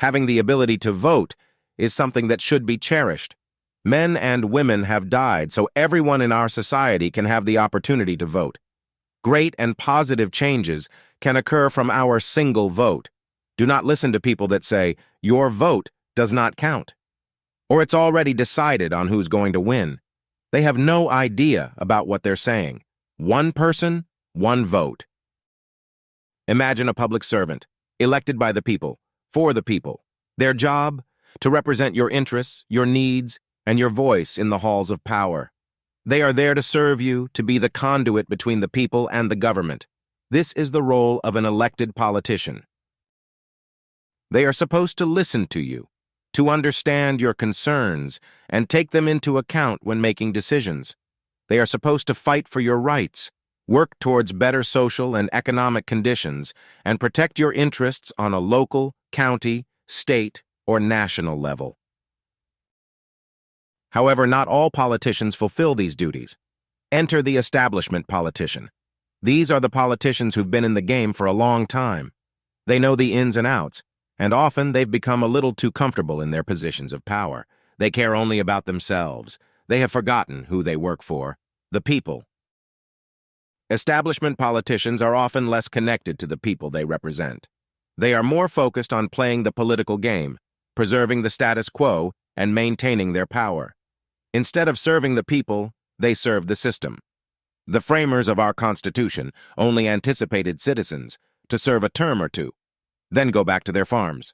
Having the ability to vote is something that should be cherished. Men and women have died so everyone in our society can have the opportunity to vote. Great and positive changes can occur from our single vote. Do not listen to people that say, "Your vote does not count," or "It's already decided on who's going to win." They have no idea about what they're saying. One person, one vote. Imagine a public servant, elected by the people, for the people. Their job? To represent your interests, your needs, and your voice in the halls of power. They are there to serve you, to be the conduit between the people and the government. This is the role of an elected politician. They are supposed to listen to you, to understand your concerns, and take them into account when making decisions. They are supposed to fight for your rights, work towards better social and economic conditions, and protect your interests on a local, county, state, or national level. However, not all politicians fulfill these duties. Enter the establishment politician. These are the politicians who've been in the game for a long time. They know the ins and outs, and often they've become a little too comfortable in their positions of power. They care only about themselves. They have forgotten who they work for, the people. Establishment politicians are often less connected to the people they represent. They are more focused on playing the political game, preserving the status quo, and maintaining their power. Instead of serving the people, they serve the system. The framers of our Constitution only anticipated citizens to serve a term or two, then go back to their farms.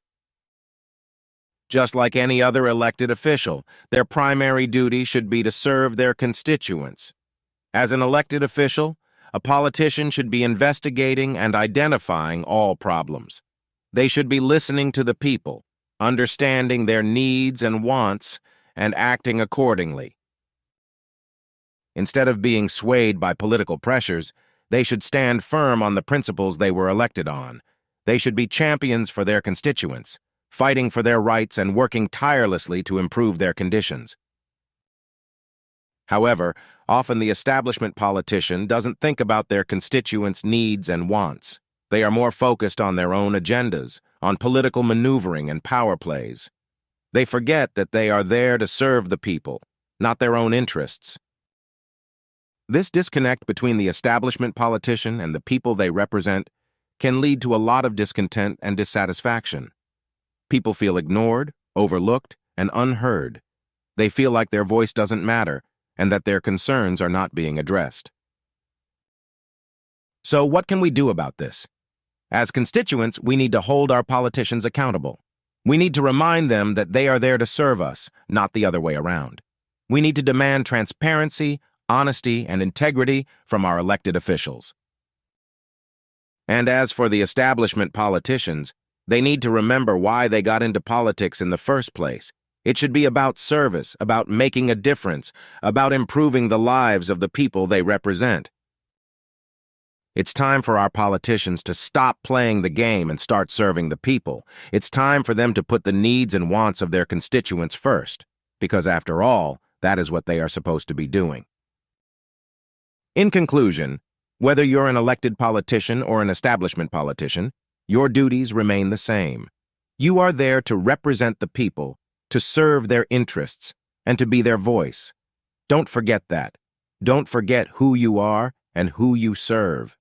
Just like any other elected official, their primary duty should be to serve their constituents. As an elected official, a politician should be investigating and identifying all problems. They should be listening to the people, understanding their needs and wants, and acting accordingly. Instead of being swayed by political pressures, they should stand firm on the principles they were elected on. They should be champions for their constituents, fighting for their rights and working tirelessly to improve their conditions. However, often the establishment politician doesn't think about their constituents' needs and wants. They are more focused on their own agendas, on political maneuvering and power plays. They forget that they are there to serve the people, not their own interests. This disconnect between the establishment politician and the people they represent can lead to a lot of discontent and dissatisfaction. People feel ignored, overlooked, and unheard. They feel like their voice doesn't matter and that their concerns are not being addressed. So what can we do about this? As constituents, we need to hold our politicians accountable. We need to remind them that they are there to serve us, not the other way around. We need to demand transparency, honesty, and integrity from our elected officials. And as for the establishment politicians, they need to remember why they got into politics in the first place. It should be about service, about making a difference, about improving the lives of the people they represent. It's time for our politicians to stop playing the game and start serving the people. It's time for them to put the needs and wants of their constituents first, because after all, that is what they are supposed to be doing. In conclusion, whether you're an elected politician or an establishment politician, your duties remain the same. You are there to represent the people, to serve their interests, and to be their voice. Don't forget that. Don't forget who you are and who you serve.